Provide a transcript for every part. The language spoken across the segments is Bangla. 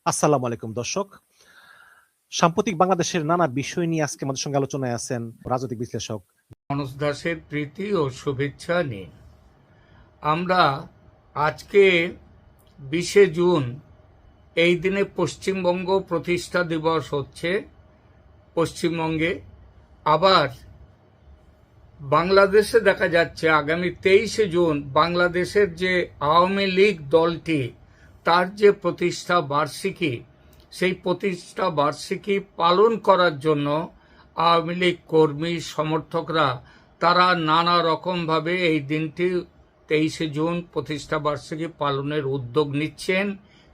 আসসালামু আলাইকুম দর্শক। সাম্প্রতিক বাংলাদেশের নানা বিষয় নিয়ে আজকে আমাদের সঙ্গে আলোচনায় আছেন রাজনৈতিক বিশ্লেষক মানস দাসের প্রীতি ও শুভেচ্ছা নিন। আমরা আজকে 20শে জুন, এই দিনে পশ্চিমবঙ্গ প্রতিষ্ঠা দিবস হচ্ছে পশ্চিমবঙ্গে। আবার বাংলাদেশে দেখা যাচ্ছে আগামী 23শে জুন বাংলাদেশের যে আওয়ামী লীগ দলটি, তার যে প্রতিষ্ঠা বার্ষিকী, সেই প্রতিষ্ঠা বার্ষিকী পালন করার জন্য আওয়ামী লীগ কর্মী সমর্থকরা তারা নানা রকমভাবে এই দিনটি 23শে জুন প্রতিষ্ঠা বার্ষিকী পালনের উদ্যোগ নিচ্ছেন,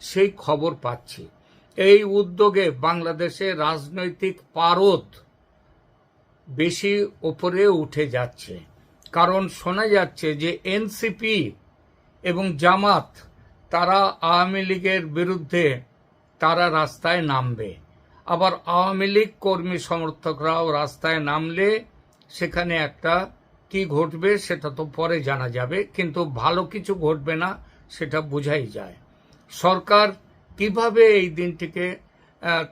সেই খবর পাচ্ছি। এই উদ্যোগে বাংলাদেশে রাজনৈতিক পারদ বেশি ওপরে উঠে যাচ্ছে, কারণ শোনা যাচ্ছে যে এনসিপি এবং জামাত তারা আওয়ামী লীগের বিরুদ্ধে তারা রাস্তায় নামবে। আবার আওয়ামী লীগ কর্মী সমর্থকরাও রাস্তায় নামলে সেখানে একটা কি ঘটবে সেটা তো পরে জানা যাবে, কিন্তু ভালো কিছু ঘটবে না সেটা বোঝাই যায়। সরকার কিভাবে এই দিনটিকে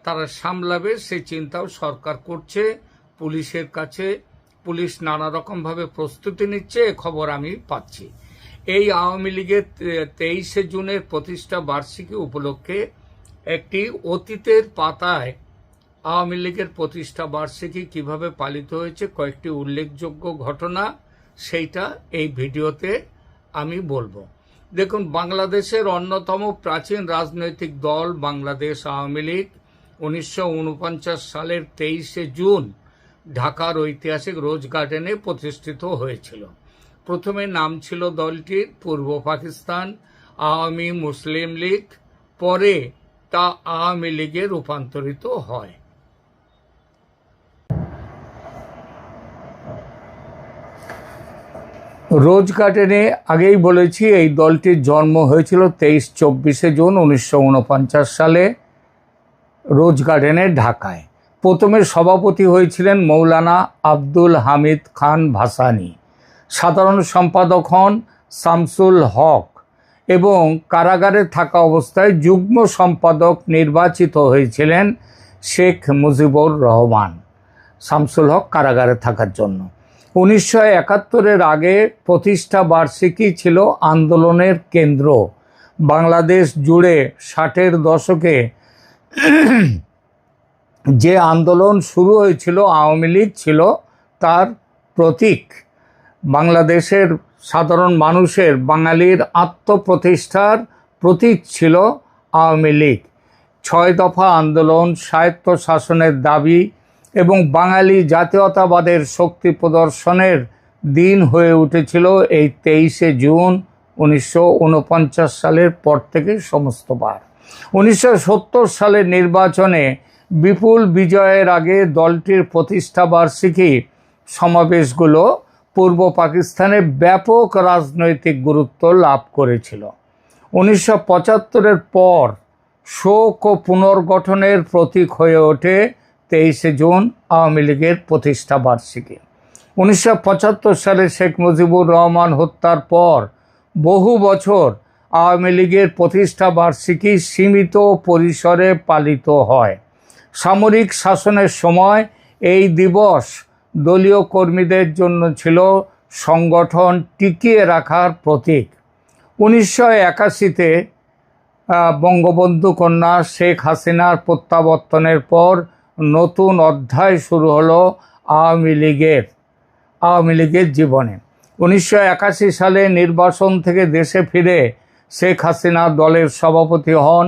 তারা সামলাবে সেই চিন্তাও সরকার করছে। পুলিশের কাছে পুলিশ নানা রকমভাবে প্রস্তুতি নিচ্ছে, এ খবর আমি পাচ্ছি। এই আওয়ামী লীগের 23শে জুনের প্রতিষ্ঠা বার্ষিকী উপলক্ষে একটি অতীতের পাতায় আওয়ামী লীগের প্রতিষ্ঠা বার্ষিকী কিভাবে পালিত হয়েছে কয়েকটি উল্লেখযোগ্য ঘটনা, সেইটা এই ভিডিওতে আমি বলবো। দেখুন, বাংলাদেশের অন্যতম প্রাচীন রাজনৈতিক দল বাংলাদেশ আওয়ামী লীগ 1949 সালের 23শে জুন ঢাকার ঐতিহাসিক রোজ গার্ডেনে প্রতিষ্ঠিত হয়েছিল। প্রথমে নাম ছিল দলটির পূর্ব পাকিস্তান আওয়ামী মুসলিম লীগ, পরে তা আওয়ামী লীগে রূপান্তরিত হয়। রোজ গার্ডেনে আগেই বলেছি এই দলটির জন্ম হয়েছিল 23-24শে জুন 1949 সালে রোজ গার্ডেনে ঢাকায়। প্রথমে সভাপতি হয়েছিলেন মৌলানা আব্দুল হামিদ খান ভাসানী, সাধারণ সম্পাদক হন শামসুল হক এবং কারাগারে থাকা অবস্থায় যুগ্ম সম্পাদক নির্বাচিত হয়েছিলেন শেখ মুজিবুর রহমান। শামসুল হক কারাগারে থাকার জন্য 1971-এর আগে প্রতিষ্ঠা বার্ষিকী ছিল আন্দোলনের কেন্দ্র। বাংলাদেশ জুড়ে 60-এর দশকে যে আন্দোলন শুরু হয়েছিল আওয়ামী লীগ ছিল তার প্রতীক। বাংলাদেশের সাধারণ মানুষের বাঙালির আত্মপ্রতিষ্ঠার প্রতীক ছিল আওয়ামী লীগ। 6 দফা আন্দোলন, স্বায়ত্তশাসনের দাবি এবং বাঙালি জাতীয়তাবাদের শক্তি প্রদর্শনের দিন হয়ে উঠেছিল এই 23শে জুন 1949 সালের পর থেকে সমস্তবার। 1970 সালের নির্বাচনে বিপুল বিজয়ের আগে দলটির প্রতিষ্ঠা বার্ষিকী সমাবেশগুলো পূর্ব পাকিস্তানে ব্যাপক রাজনৈতিক গুরুত্ব লাভ করেছিল। 1975-এর পর শোক ও পুনর্গঠনের প্রতীক হয়ে ওঠে 23শে জুন আওয়ামী লীগের প্রতিষ্ঠা বার্ষিকী। 1975 সালে শেখ মুজিবুর রহমান হত্যার পর বহু বছর আওয়ামী লীগের প্রতিষ্ঠা বার্ষিকী সীমিত পরিসরে পালিত হয়। সামরিক শাসনের সময় এই দিবস দলীয় কর্মীদের জন্য ছিল সংগঠন টিকিয়ে রাখার প্রতীক। 1981-তে বঙ্গবন্ধু কন্যা শেখ হাসিনার প্রত্যাবর্তনের পর নতুন অধ্যায় শুরু হলো আওয়ামী লীগের জীবনে। 1981 সালে নির্বাচন থেকে দেশে ফিরে শেখ হাসিনা দলের সভাপতি হন।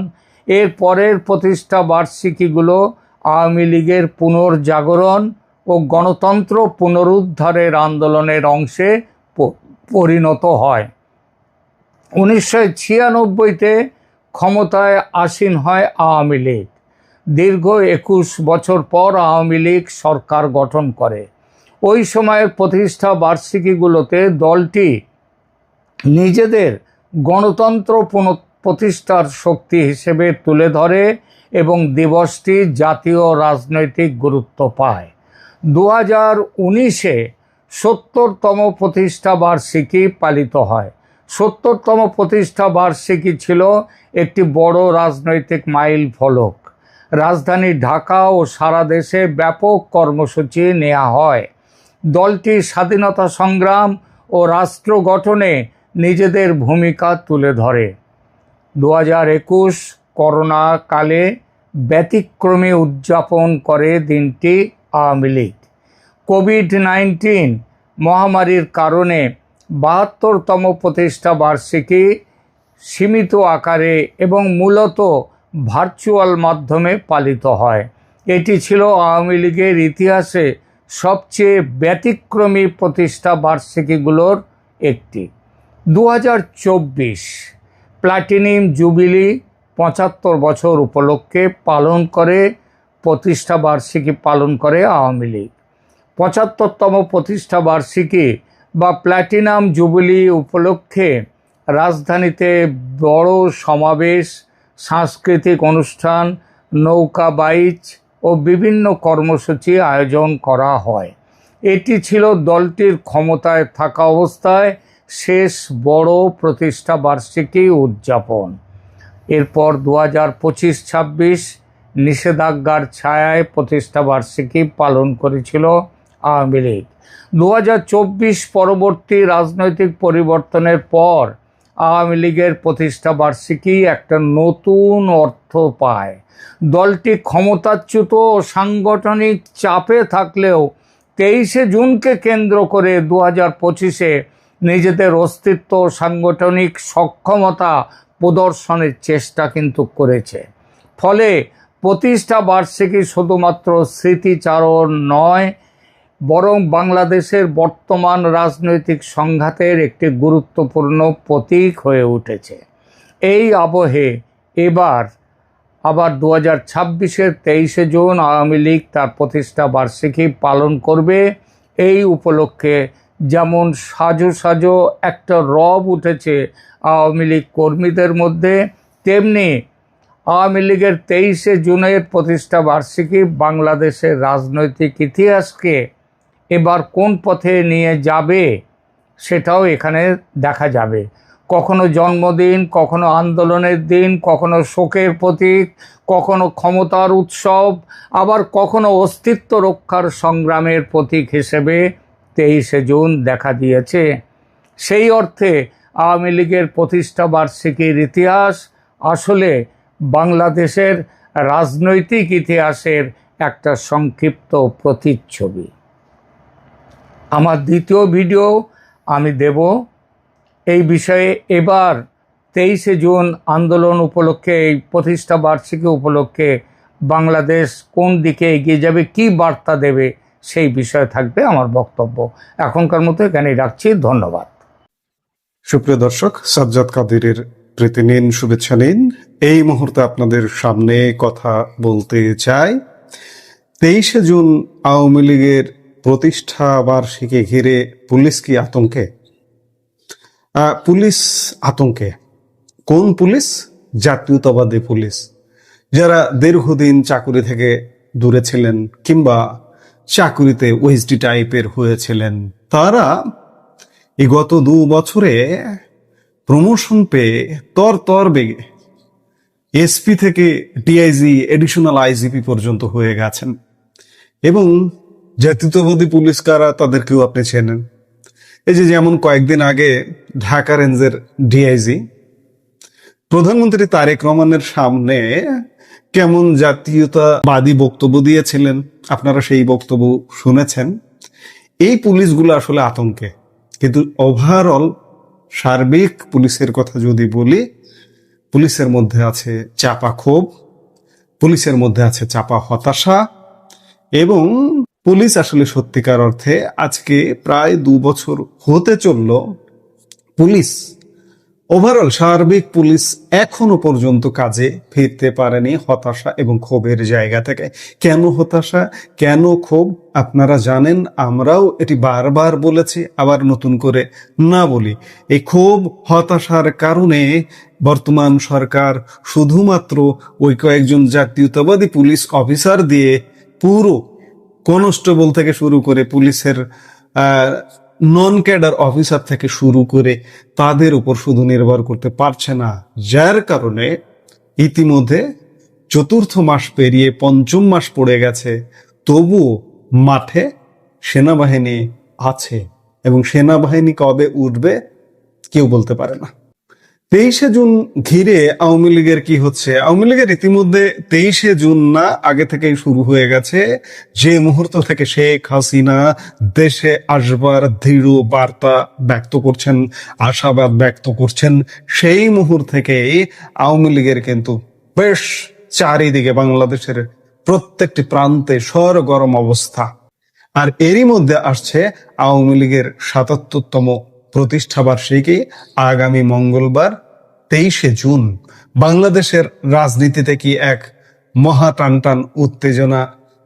এর পরের প্রতিষ্ঠা বার্ষিকীগুলো আওয়ামী লীগের পুনর্জাগরণ ও গণতন্ত্র পুনরুদ্ধারের আন্দোলনের অংশে পরিণত হয়। 1996-তে ক্ষমতায় আসীন হয় আওয়ামী লীগ। দীর্ঘ 21 বছর পর আওয়ামী লীগ সরকার গঠন করে। ওই সময়ের প্রতিষ্ঠা বার্ষিকীগুলোতে দলটি নিজেদের গণতন্ত্র প্রতিষ্ঠার শক্তি হিসেবে তুলে ধরে এবং দিবসটি জাতীয় রাজনৈতিক গুরুত্ব পায়। 2019-এ 70তম প্রতিষ্ঠা বার্ষিকী পালিত হয়। 70তম প্রতিষ্ঠা বার্ষিকী ছিল একটি বড় রাজনৈতিক মাইল ফলক। রাজধানী ঢাকা ও সারা দেশে ব্যাপক কর্মসূচি নেওয়া হয়। দলটি স্বাধীনতা সংগ্রাম ও রাষ্ট্র গঠনে নিজেদের ভূমিকা তুলে ধরে। 2021 করোনা কালে ব্যতিক্রমী উদযাপন করে দিনটি আওয়ামী লীগ। কোভিড-19 মহামারীর কারণে 72তম প্রতিষ্ঠা বার্ষিকী সীমিত আকারে এবং মূলত ভার্চুয়াল মাধ্যমে পালিত হয়। এটি ছিল আওয়ামী লীগের ইতিহাসে সবচেয়ে ব্যতিক্রমী প্রতিষ্ঠা বার্ষিকীগুলোর একটি। 2024 প্লাটিনাম জুবিলি 75 বছর উপলক্ষে প্রতিষ্ঠা বার্ষিকী পালন করে আওয়ামী লীগ। 75তম প্রতিষ্ঠা বার্ষিকী বা প্লাটিনাম জুবিলি উপলক্ষে রাজধানীতে বড় সমাবেশ, সাংস্কৃতিক অনুষ্ঠান, নৌকা বাইচ ও বিভিন্ন কর্মসূচি আয়োজন করা হয়। এটি ছিল দলটির ক্ষমতায় থাকা অবস্থায় শেষ বড় প্রতিষ্ঠা বার্ষিকী উদযাপন। এরপর 2025-26 নিষেধাজ্ঞার ছায়ায় প্রতিষ্ঠা বার্ষিকী পালন করেছিল আওয়ামী লীগ। 2024 পরবর্তী রাজনৈতিক পরিবর্তনের পর আওয়ামী লীগের প্রতিষ্ঠা বার্ষিকী একটা নতুন অর্থ পায়। দলটি ক্ষমতাচ্যুত ও সাংগঠনিক চাপে থাকলেও 23শে জুনকে কেন্দ্র করে 2025-এ নিজেদের অস্তিত্ব ও সাংগঠনিক সক্ষমতা প্রদর্শনের চেষ্টা কিন্তু করেছে। ফলে প্রতিষ্ঠা বার্ষিকী শুধুমাত্র স্মৃতিচারণ নয়, বরং বাংলাদেশের বর্তমান রাজনৈতিক সংঘাতের একটি গুরুত্বপূর্ণ প্রতীক হয়ে উঠেছে। এই আবহে এবার আবার 2026-এর 23শে জুন আওয়ামী লীগ তার প্রতিষ্ঠা বার্ষিকী পালন করবে। এই উপলক্ষে যেমন সাজো সাজো একটা রব উঠেছে আওয়ামী লীগ কর্মীদের মধ্যে, তেমনি আওয়ামী লীগের 23শে জুনের প্রতিষ্ঠা বার্ষিকী বাংলাদেশের রাজনৈতিক ইতিহাসকে এবার কোন পথে নিয়ে যাবে সেটাও এখানে দেখা যাবে। কখনো জন্মদিন, কখনো আন্দোলনের দিন, কখনো শোকের প্রতীক, কখনো ক্ষমতার উৎসব, আবার কখনো অস্তিত্ব রক্ষার সংগ্রামের প্রতীক হিসেবে 23শে জুন দেখা দিয়েছে। সেই অর্থে আওয়ামী লীগের প্রতিষ্ঠা বার্ষিকীর ইতিহাস আসলে বাংলাদেশের রাজনৈতিক ইতিহাসের একটা সংক্ষিপ্ত প্রতিচ্ছবি। আমার দ্বিতীয় ভিডিও আমি দেব এই বিষয়ে। এবার 23শে জুন আন্দোলন উপলক্ষে, এই প্রতিষ্ঠা বার্ষিকী উপলক্ষে বাংলাদেশ কোন দিকে এগিয়ে যাবে, কি বার্তা দেবে, সেই বিষয়ে থাকবে আমার বক্তব্য। এখনকার মতো এখানেই রাখছি। ধন্যবাদ। সুপ্রিয় দর্শক, সাজ্জাদ কাদিরের প্রীতি নিন, শুভেচ্ছা নিন। এই মুহূর্তে আপনাদের সামনে কথা বলতে চাই 23শে জুন আওয়ামী লীগের প্রতিষ্ঠা বার্ষিকী ঘিরে পুলিশ কি আতঙ্কে? পুলিশ আতঙ্কে। কোন পুলিশ? জাতীয়তাবাদী পুলিশ, যারা দীর্ঘদিন চাকুরি থেকে দূরে ছিলেন কিংবা চাকুরিতে ওএসডি টাইপের হয়েছিলেন, তারা এই গত 2 বছরে প্রমোশন পেয়ে তর বেগে এসপি থেকে ডিআইজি, এডিশনাল আইজিপি পর্যন্ত হয়ে গেছেন। এবং জাতীয়তাবাদী পুলিশ কারা, তাদেরকেও আপনি চেনেন। এই যে যেমন কয়েকদিন আগে ঢাকা রেঞ্জের ডিআইজি প্রধানমন্ত্রী তারেক রহমানের সামনে কেমন জাতীয়তাবাদী বক্তব্য দিয়েছিলেন, আপনারা সেই বক্তব্য শুনেছেন। এই পুলিশগুলো আসলে আতঙ্কে। কিন্তু ওভারঅল সার্বিক পুলিশের কথা যদি বলি, পুলিশের মধ্যে আছে চাপা ক্ষোভ, পুলিশের মধ্যে আছে চাপা হতাশা, এবং পুলিশ আসলে সত্যিকার অর্থে আজকে প্রায় 2 বছর হতে চলল, পুলিশ ওভারঅল সার্বিক পুলিশ এখনো পর্যন্ত কাজে ফিরতে পারেনি হতাশা এবং ক্ষোভের জায়গা থেকে। কেন হতাশা, কেন ক্ষোভ আপনারা জানেন, আমরাও এটি বারবার বলেছি, আবার নতুন করে না বলি। এই ক্ষোভ হতাশার কারণে বর্তমান সরকার শুধুমাত্র ওই কয়েকজন জাতীয়তাবাদী পুলিশ অফিসার দিয়ে পুরো কনস্টেবল থেকে শুরু করে পুলিশের নন ক্যাডার অফিসার থেকে শুরু করে তাদের উপর শুধু নির্ভর করতে পারছে না, যার কারণে ইতিমধ্যে চতুর্থ মাস পেরিয়ে পঞ্চম মাস পড়ে গেছে, তবুও মাঠে সেনাবাহিনী আছে এবং সেনাবাহিনী কবে উঠবে কেউ বলতে পারে না। 23শে জুন ঘিরে আওয়ামী লীগের কি হচ্ছে? আওয়ামী লীগের ইতিমধ্যে 23শে জুন না আগে থেকেই শুরু হয়ে গেছে। যে মুহূর্ত থেকে শেখ হাসিনা দেশে আসবার দৃঢ় বার্তা ব্যক্ত করছেন, আশাবাদ ব্যক্ত করছেন, সেই মুহূর্ত থেকেই আওয়ামী লীগের কিন্তু বেশ চারিদিকে বাংলাদেশের প্রত্যেকটি প্রান্তে সরগরম অবস্থা। আর এরই মধ্যে আসছে আওয়ামী লীগের ৭৭তম প্রতিষ্ঠা বার্ষিকী আগামী মঙ্গলবার 23শে জুন। বাংলাদেশের রাজনীতিতে কি এক মহা টানটান উত্তেজনা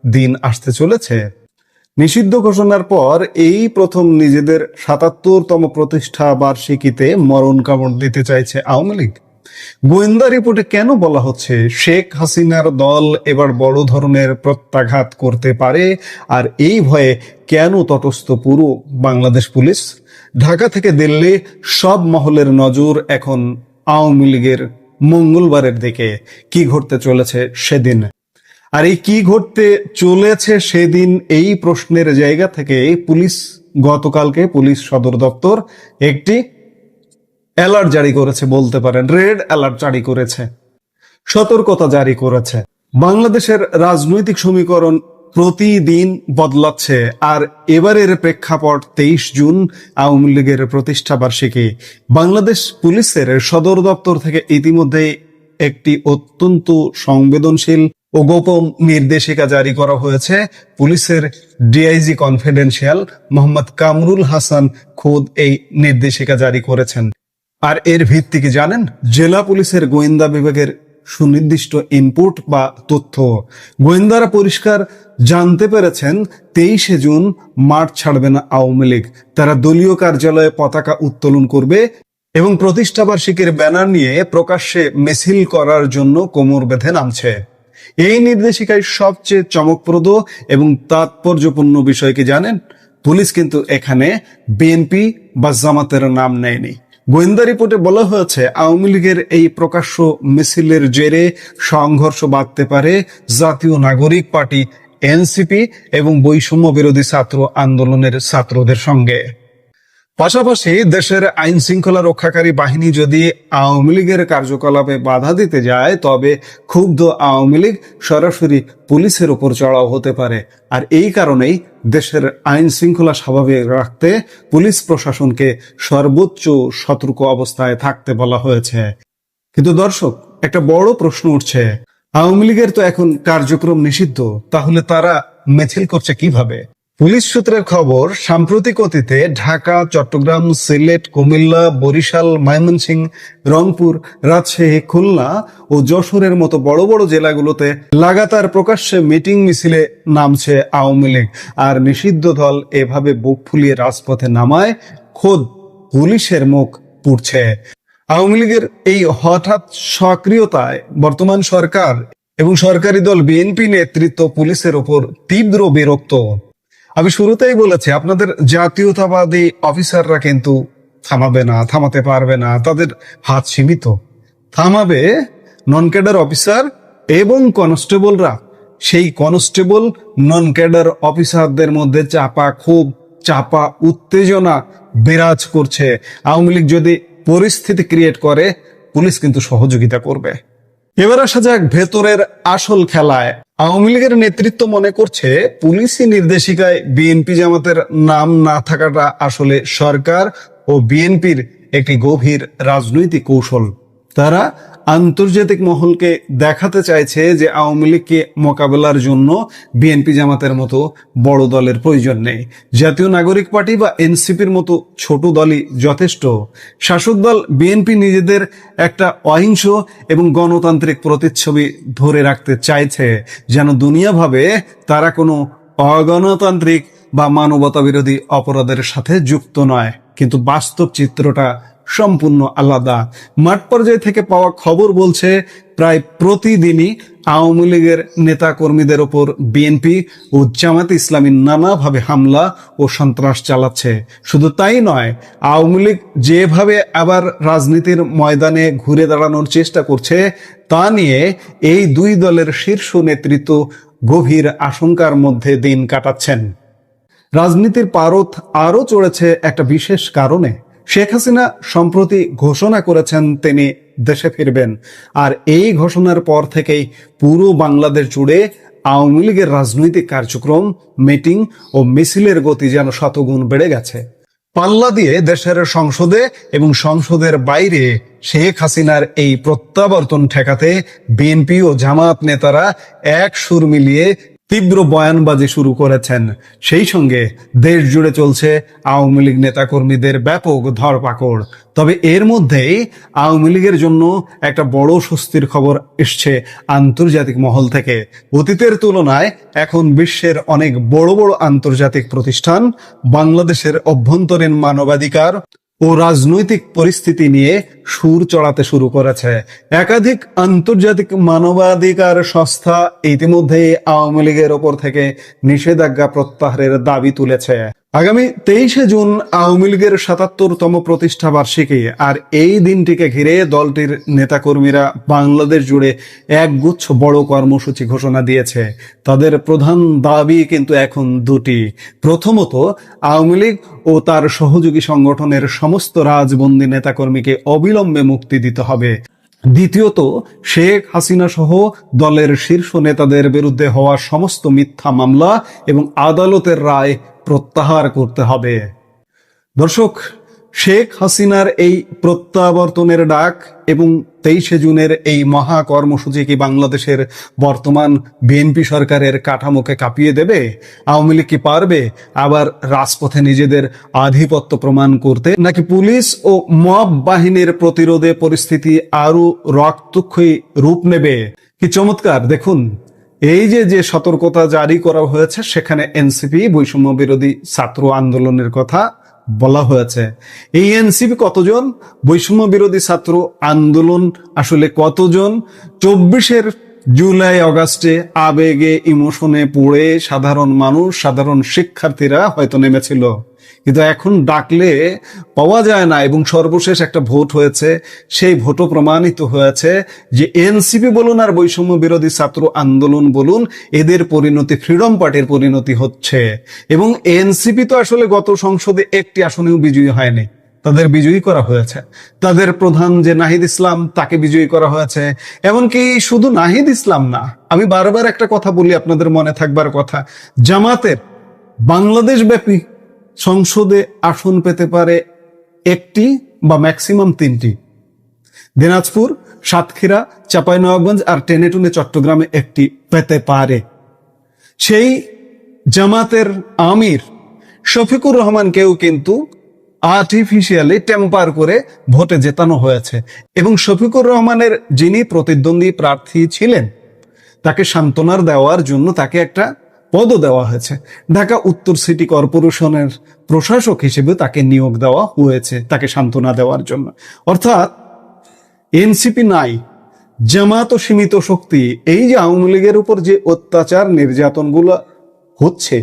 দিন আসতে চলেছে? নিষিদ্ধ ঘোষণার পর এই প্রথম নিজেদের ৭৭তম প্রতিষ্ঠা বার্ষিকীতে মরণ কামড় দিতে চাইছে আওয়ামী লীগ। গোয়েন্দা রিপোর্টে কেন বলা হচ্ছে শেখ হাসিনার দল এবার বড় ধরনের প্রত্যাঘাত করতে পারে, আর এই ভয়ে কেন তটস্থ পুরো বাংলাদেশ পুলিশ? ঢাকা থেকে দিল্লি সব মহলের নজর এখন আওয়ামী লীগের মঙ্গলবারের দিকে। কি ঘটতে চলেছে সেদিন? আর এই কি ঘটতে চলেছে সেদিন, এই প্রশ্নের জায়গা থেকে পুলিশ গতকালকে পুলিশ সদর দপ্তর একটি অ্যালার্ট জারি করেছে, বলতে পারেন রেড অ্যালার্ট জারি করেছে, সতর্কতা জারি করেছে। বাংলাদেশের রাজনৈতিক সমীকরণ প্রতিদিন বদলাচ্ছে, আর এবারের প্রেক্ষাপট 23 জুন আওয়ামী লীগের প্রতিষ্ঠা বার্ষিকী। বাংলাদেশ পুলিশের সদর দপ্তর থেকে ইতিমধ্যে একটি অত্যন্ত সংবেদনশীল ও গোপন নির্দেশিকা জারি করা হয়েছে। পুলিশের ডিআইজি কনফিডেন্সিয়াল মোহাম্মদ কামরুল হাসান খোদ এই নির্দেশিকা জারি করেছেন। আর এর ভিত্তি কি জানেন? জেলা পুলিশের গোয়েন্দা বিভাগের সুনির্দিষ্ট ইনপুট বা তথ্য। গোয়েন্দারা পরিষ্কার জানতে পেরেছেন 23শে জুন মাঠ ছাড়বে না আওয়ামী লীগ। তারা দলীয় কার্যালয়ে পতাকা উত্তোলন করবে এবং প্রতিষ্ঠা বার্ষিকীর ব্যানার নিয়ে প্রকাশ্যে মিছিল করার জন্য কোমর বেঁধে নামছে। এই নির্দেশিকায় সবচেয়ে চমকপ্রদ এবং তাৎপর্যপূর্ণ বিষয় কি জানেন? পুলিশ কিন্তু এখানে বিএনপি বা জামাতের নাম নেয়নি। গোয়েন্দা রিপোর্টে বলা হয়েছে আওয়ামী লীগের এই প্রকাশ্য মিছিলের জেরে সংঘর্ষ বাঁধতে পারে জাতীয় নাগরিক পার্টি এনসিপি এবং বৈষম্য বিরোধী ছাত্র আন্দোলনের ছাত্রদের সঙ্গে। পাশাপাশি দেশের আইন শৃঙ্খলা রক্ষাকারী বাহিনী যদি আওয়ামী লীগের কার্যকলাপে বাধা দিতে যায়, তবে ক্ষুব্ধ আওয়ামী লীগ সরাসরি পুলিশের উপর চড়াও হতে পারে। আর এই কারণেই দেশের আইন শৃঙ্খলা স্বাভাবিক রাখতে পুলিশ প্রশাসনকে সর্বোচ্চ সতর্ক অবস্থায় থাকতে বলা হয়েছে। কিন্তু দর্শক, একটা বড় প্রশ্ন উঠছে, আওয়ামী লীগের তো এখন কার্যক্রম নিষিদ্ধ, তাহলে তারা মিছিল করছে কিভাবে? পুলিশ সূত্রের খবর, সাম্প্রতিক অতীতে ঢাকা, চট্টগ্রাম, সিলেট, কুমিল্লা, বরিশাল, ময়মনসিংহ, রংপুর, রাজশাহী, খুলনা ও যশোরের মতো বড় বড় জেলাগুলোতে লাগাতার প্রকাশ্যে মিটিং মিছিলে নামছে আওয়ামী লীগ। আর নিষিদ্ধ দল এভাবে বুক ফুলিয়ে রাজপথে নামায় খোদ পুলিশের মুখ পুড়ছে। আওয়ামী লীগের এই হঠাৎ সক্রিয়তায় বর্তমান সরকার এবং সরকারি দল বিএনপি নেতৃত্ব পুলিশের ওপর তীব্র বিরক্ত। আমি শুরুতেই বলেছি, আপনাদের জাতীয়তাবাদী অফিসাররা কিন্তু থামাতে পারবে না, তাদের হাত সীমিত। থামাবে নন ক্যাডার অফিসার এবং কনস্টেবলরা। সেই কনস্টেবল নন ক্যাডার অফিসারদের মধ্যে চাপা ক্ষোভ, চাপা উত্তেজনা বিরাজ করছে। আওয়ামী লীগ যদি পরিস্থিতি ক্রিয়েট করে, পুলিশ কিন্তু সহযোগিতা করবে। এবার আসা যাক ভেতরের আসল খেলায়। আওয়ামী লীগের নেতৃত্ব মনে করছে পুলিশি নির্দেশিকায় বিএনপি জামাতের নাম না থাকাটা আসলে সরকার ও বিএনপির একটি গভীর রাজনৈতিক কৌশল। তারা আন্তর্জাতিক মহলকে দেখাতে চাইছে যে আওয়ামী লীগকে মোকাবেলার জন্য বিএনপি জামাতের মতো বড় দলের প্রয়োজন নেই। জাতীয় নাগরিক পার্টি বা এনসিপির মতো ছোট দলই যথেষ্ট। শাসক দল বিএনপি নিজেদের একটা অহিংস এবং গণতান্ত্রিক প্রতিচ্ছবি ধরে রাখতে চাইছে, যেন দুনিয়া ভাবে তারা কোনো অগণতান্ত্রিক বা মানবতা বিরোধী অপরাধের সাথে যুক্ত নয়। কিন্তু বাস্তব চিত্রটা সম্পূর্ণ আলাদা। মাঠ পর্যায় থেকে পাওয়া খবর বলছে প্রায় প্রতিদিনই আওয়ামী লীগের নেতা কর্মীদের ওপর বিএনপি ও জামায়াতে ইসলামী নানাভাবে হামলা ও সন্ত্রাস চালাচ্ছে। শুধু তাই নয়, আওয়ামী লীগ যেভাবে আবার রাজনীতির ময়দানে ঘুরে দাঁড়ানোর চেষ্টা করছে তা নিয়ে এই দুই দলের শীর্ষ নেতৃত্ব গভীর আশঙ্কার মধ্যে দিন কাটাচ্ছেন। রাজনীতির পারদ আরও চড়েছে একটা বিশেষ কারণে। শেখ হাসিনা সম্প্রতি ঘোষণা করেছেন তিনি দেশে ফিরবেন, আর এই ঘোষণার পর থেকেই পুরো বাংলাদেশ জুড়ে আওয়ামী লীগের রাজনৈতিক কার্যক্রম, মিটিং ও মিছিলের গতি যেন শতগুণ বেড়ে গেছে। পাল্লা দিয়ে দেশের সংসদে এবং সংসদের বাইরে শেখ হাসিনার এই প্রত্যাবর্তন ঠেকাতে বিএনপি ও জামায়াত নেতারা এক সুর মিলিয়ে তীব্র বয়ানবাজি শুরু করেছেন। সেই সঙ্গে দেশ জুড়ে চলছে আওয়ামী লীগ নেতাকর্মীদের ব্যাপক ধরপাকড়। তবে এর মধ্যেই আওয়ামী লীগের জন্য একটা বড় স্বস্তির খবর এসছে আন্তর্জাতিক মহল থেকে। অতীতের তুলনায় এখন বিশ্বের অনেক বড় বড় আন্তর্জাতিক প্রতিষ্ঠান বাংলাদেশের অভ্যন্তরীণ মানবাধিকার ও রাজনৈতিক পরিস্থিতি নিয়ে সুর চড়াতে শুরু করেছে। একাধিক আন্তর্জাতিক মানবাধিকার সংস্থা ইতিমধ্যে আওয়ামী লীগের ওপর থেকে নিষেধাজ্ঞা প্রত্যাহারের দাবি তুলেছে। আগামী 23শে জুন আওয়ামী লীগের ৭৭তম প্রতিষ্ঠা বার্ষিকী, আর এই দিনটিকে ঘিরে দলটির নেতাকর্মীরা বাংলাদেশ জুড়ে একগুচ্ছ বড় কর্মসূচি ঘোষণা দিয়েছে। তাদের প্রধান দাবি কিন্তু এখন দুটি। প্রথমত, আওয়ামী লীগ ও তার সহযোগী সংগঠনের সমস্ত রাজবন্দী নেতাকর্মীকে অবিলম্বে মুক্তি দিতে হবে। দ্বিতীয়ত, শেখ হাসিনা সহ দলের শীর্ষ নেতাদের বিরুদ্ধে হওয়া সমস্ত মিথ্যা মামলা এবং আদালতের রায় প্রত্যাহার করতে হবে। দর্শক, শেখ হাসিনার এই প্রত্যাবর্তনের ডাক এবং 23শে জুনের এই মহা কর্মসূচি কি বাংলাদেশের বর্তমান বিএনপি সরকারের কাঠামোকে কাঁপিয়ে দেবে? আওয়ামী লীগ কি পারবে আবার রাজপথে নিজেদের আধিপত্য প্রমাণ করতে, নাকি পুলিশ ও মব বাহিনীর প্রতিরোধে পরিস্থিতি আরো রক্তক্ষয়ী রূপ নেবে? কি চমৎকার! দেখুন, এই যে সতর্কতা জারি করা হয়েছে, সেখানে এনসিপি বৈষম্য বিরোধী ছাত্র আন্দোলনের কথা বলা হয়েছে। এই এনসিপি কতজন? বৈষম্য বিরোধী ছাত্র আন্দোলন আসলে কতজন? 24 জুলাই আগস্টে আবেগে ইমোশনে পড়ে সাধারণ মানুষ, সাধারণ শিক্ষার্থীরা হয়তো নেমেছিল, কিন্তু এখন ডাকলে পাওয়া যায় না। এবং সর্বশেষ একটা ভোট হয়েছে, সেই ভোটও প্রমাণিত হয়েছে যে এনসিপি বলুন আর বৈষম্য বিরোধী ছাত্র আন্দোলন বলুন, এদের পরিণতি ফ্রিডম পার্টির পরিণতি হচ্ছে। এবং এনসিপি তো আসলে গত সংসদে একটি আসনেও বিজয়ী হয়নি, তাদের বিজয়ী করা হয়েছে। তাদের প্রধান যে নাহিদ ইসলাম, তাকে বিজয়ী করা হয়েছে। এমনকি শুধু নাহিদ ইসলাম না, আমি বারবার একটা কথা বলি, আপনাদের মনে থাকবার কথা, জামাতের বাংলাদেশ ব্যাপী সংসদে আসন পেতে পারে একটি বা ম্যাক্সিমাম 3টি। দিনাজপুর, সাতক্ষীরা, চাঁপাইনবাবগঞ্জ আর টেনেটুনে চট্টগ্রামে একটি পেতে পারে। সেই জামাতের আমির শফিকুর রহমানকেও কিন্তু আর্টিফিশিয়ালি টেম্পার করে ভোটে জেতানো হয়েছে। এবং শফিকুর রহমানের যিনি প্রতিদ্বন্দ্বী প্রার্থী ছিলেন, তাকে সান্ত্বনার দেওয়ার জন্য তাকে একটা পদও দেওয়া হয়েছে। ঢাকা উত্তর সিটি কর্পোরেশনের প্রশাসক হিসেবে তাকে নিয়োগ দেওয়া হয়েছে, তাকে সান্ত্বনা দেওয়ার জন্য। অর্থাৎ এনসিপি নাই, জামাত সীমিত শক্তি। এই যে আওয়ামী লীগের উপর যে অত্যাচার নির্যাতনগুলো হচ্ছে,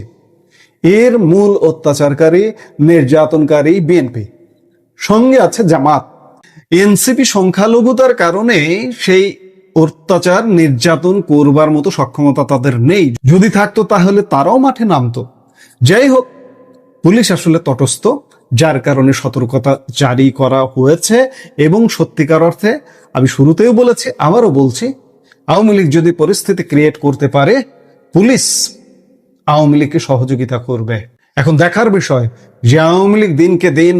এর মূল অত্যাচারকারী, নির্যাতনকারী বিএনপি, সঙ্গে আছে জামাত। এনসিপি সংখ্যালঘুতার কারণে সেই অত্যাচার নির্যাতন করবার মতো সক্ষমতা তাদের নেই। যদি থাকতো তাহলে তারাও মাঠে নামতো। যাই হোক, পুলিশ আসলে তটস্থ, যার কারণে সতর্কতা জারি করা হয়েছে। এবং সত্যিকার অর্থে আমি শুরুতেও বলেছি, আবারও বলছি, আওয়ামী লীগ যদি পরিস্থিতি ক্রিয়েট করতে পারে, পুলিশ আওয়ামী লীগকে সহযোগিতা করবে। এখন দেখার বিষয় যে আওয়ামী লীগ দিনকে দিন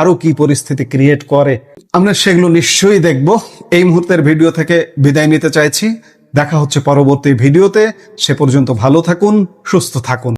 আরো কি পরিস্থিতি ক্রিয়েট করে। আমরা সেগুলো নিশ্চয়ই দেখব। এই মুহূর্তের ভিডিও থেকে বিদায় নিতে চাইছি। দেখা হচ্ছে পরবর্তী ভিডিওতে। সে পর্যন্ত ভালো থাকুন, সুস্থ থাকুন।